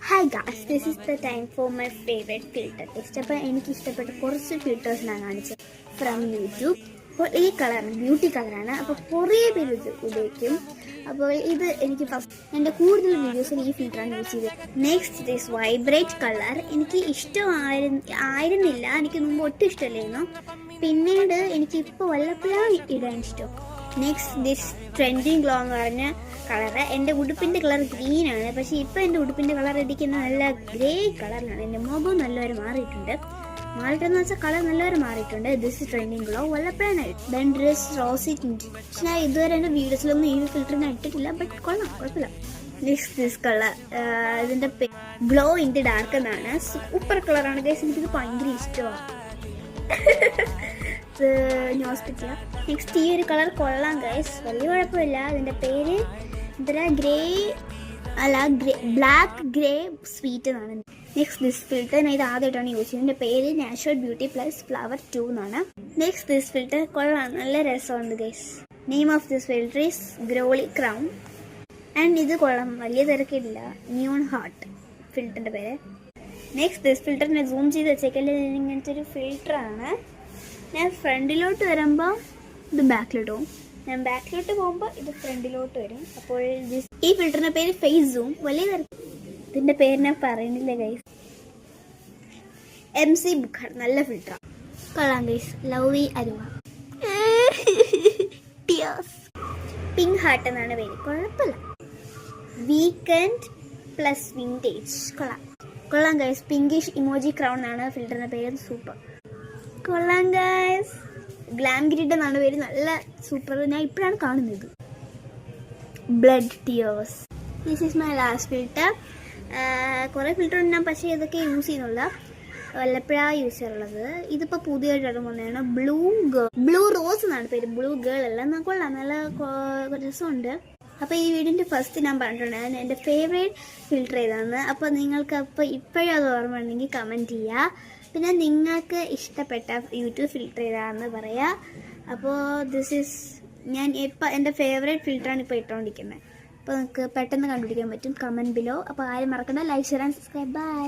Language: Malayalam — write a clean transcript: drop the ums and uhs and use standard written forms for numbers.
Hi guys, this is the time for my favourite filter test. അപ്പോൾ എനിക്ക് ഇഷ്ടപ്പെട്ട കുറച്ച് ഫിൽറ്റേഴ്സ് ഞാൻ കാണിച്ചത് ഫ്രം യൂട്യൂബ്. അപ്പോൾ ഈ കളറാണ്, ബ്യൂട്ടി കളറാണ്. അപ്പോൾ കുറേ പേര് ഇത് ഉപയോഗിക്കും. അപ്പോൾ ഇത് എനിക്ക് ഫസ്റ്റ് എൻ്റെ കൂടുതൽ വീഡിയോസിൽ ഈ ഫിൽറ്ററാണ് യൂസ് ചെയ്തത്. നെക്സ്റ്റ് ദിസ് വൈബ്രേറ്റ് കളർ എനിക്ക് ഇഷ്ടമായിരുന്നില്ല, എനിക്ക് മുമ്പ് ഒട്ടും ഇഷ്ടമല്ലായിരുന്നു. പിന്നീട് എനിക്കിപ്പോൾ വല്ലപ്പോഴാണ് ഇടാൻ ഇഷ്ടം. നെക്സ്റ്റ് ദിസ് ട്രെൻഡിങ് ഗ്ലോ എന്ന് പറഞ്ഞ കളറ്. എൻ്റെ ഉടുപ്പിൻ്റെ കളർ ഗ്രീനാണ്, പക്ഷേ ഇപ്പോൾ എൻ്റെ ഉടുപ്പിൻ്റെ കളർ ഇരിക്കുന്ന നല്ല ഗ്രേ കളറിലാണ്. എൻ്റെ മുഖം നല്ലവരെ മാറിയിട്ടുണ്ട്. മാറിയിട്ടെന്ന് വെച്ചാൽ കളർ നല്ലവരെ മാറിയിട്ടുണ്ട്. ദിസ് ട്രെൻഡിങ് ഗ്ലോ വല്ലപ്പോഴാണ്. Then dress rosy tint. പക്ഷേ ഞാൻ ഇതുവരെ എൻ്റെ വീഡിയോസിലൊന്നും ഈ ഫിൽറ്റർ ഞാൻ ഇട്ടിട്ടില്ല, ബട്ട് കൊള്ളാം, കുഴപ്പമില്ല. നെക്സ്റ്റ് ദിസ് കളർ, ഇതിൻ്റെ ഗ്ലോ ഇൻ ദി ഡാർക്ക് എന്നാണ്. സൂപ്പർ കളറാണ് ഗൈസ്, എനിക്കിത് ഭയങ്കര ഇഷ്ടമാണ്. നെക്സ്റ്റ് ഈ ഒരു കളർ കൊള്ളാം ഗൈസ്, വലിയ കുഴപ്പമില്ല. ഇതിൻ്റെ പേര് ബ്ലാക്ക് ഗ്രേ സ്വീറ്റ് എന്നാണ്. നെക്സ്റ്റ് ദിസ് ഫിൽറ്റർ ഞാൻ ഇത് ആദ്യമായിട്ടാണ് യൂസ് ചെയ്യുന്നത്. ഇതിൻ്റെ പേര് നാച്ചുറൽ ബ്യൂട്ടി പ്ലസ് ഫ്ലവർ 2 എന്നാണ്. നെക്സ്റ്റ് ദിസ് ഫിൽറ്റർ കൊള്ളാം, നല്ല രസമുണ്ട് guys. Name of this filter is glowy crown. And ഇത് കൊള്ളാം, വലിയ തിരക്കില്ല. നിയോൺ ഹാർട്ട് ഫിൽറ്ററിൻ്റെ പേര്. നെക്സ്റ്റ് ദിസ് ഫിൽറ്റർ ഞാൻ സൂം ചെയ്ത് വെച്ചേക്കല്ലേ, ഇങ്ങനത്തെ ഒരു ഫിൽറ്ററാണ്. ഞാൻ ഫ്രണ്ടിലോട്ട് വരുമ്പോൾ ഇത് ബാക്കിലോട്ട് പോകും, ഞാൻ ബാക്കിലോട്ട് പോകുമ്പോൾ ഇത് ഫ്രണ്ടിലോട്ട് വരും. അപ്പോൾ ഈ ഫിൽറ്ററിൻ്റെ പേര് ഫേസ് സൂം. വലിയ ഇതിൻ്റെ പേര് ഞാൻ പറയുന്നില്ല ഗൈസ്. MC ബുക്കാണ്, നല്ല ഫിൽറ്റർ കൊള്ളാം ഗൈസ്. ലവ്ലി അരുവ. പിങ്ക് ഹാർട്ട് എന്നാണ് പേര്, കുഴപ്പമില്ല. വീക്കെൻഡ് പ്ലസ് വിൻറ്റേജ് കൊള്ളാം ഗൈസ്. പിങ്കിഷ് ഇമോജി ക്രൗൺ എന്നാണ് ഫിൽറ്ററിൻ്റെ പേര്. സൂപ്പർ കൊള്ളാം ഗൈസ്. ഗ്ലാം ഗ്രിഡ് എന്നാണ് പേര്, നല്ല സൂപ്പർ. ഞാൻ ഇപ്പോഴാണ് കാണുന്നത്. Blood tears. This is my last filter. കുറേ ഫിൽറ്റർ ഉണ്ട് ഞാൻ, പക്ഷേ ഇതൊക്കെ യൂസ് ചെയ്യുന്നില്ല, വല്ലപ്പോഴാണ് യൂസ് ചെയ്യാറുള്ളത്. ഇതിപ്പോൾ പുതിയതായിട്ട് ഇറങ്ങുന്നതാണ്. ബ്ലൂ റോസ് എന്നാണ് പേര്, ബ്ലൂ ഗേൾ അല്ല. എന്നാൽ കൊള്ളാം, നല്ല രസമുണ്ട്. അപ്പോൾ ഈ വീഡിയോൻ്റെ ഫസ്റ്റ് ഞാൻ പറഞ്ഞിട്ടുണ്ടായിരുന്നു എൻ്റെ ഫേവറേറ്റ് ഫിൽറ്റർ ഏതാണെന്ന്. അപ്പോൾ നിങ്ങൾക്ക് ഇപ്പോഴും അത് ഓർമ്മ ഉണ്ടെങ്കിൽ കമൻറ്റ് ചെയ്യുക. പിന്നെ നിങ്ങൾക്ക് ഇഷ്ടപ്പെട്ട യൂട്യൂബ് ഫിൽറ്റർ ഏതാണെന്ന് പറയുക. അപ്പോൾ ഞാൻ ഇപ്പോൾ എൻ്റെ ഫേവറേറ്റ് ഫിൽറ്ററാണ് ഇപ്പോൾ ഇട്ടുകൊണ്ടിരിക്കുന്നത്. അപ്പോൾ നിങ്ങൾക്ക് പെട്ടെന്ന് കണ്ടുപിടിക്കാൻ പറ്റും. Comment below. അപ്പോൾ ആരും മറക്കണ്ട, like share and subscribe. By.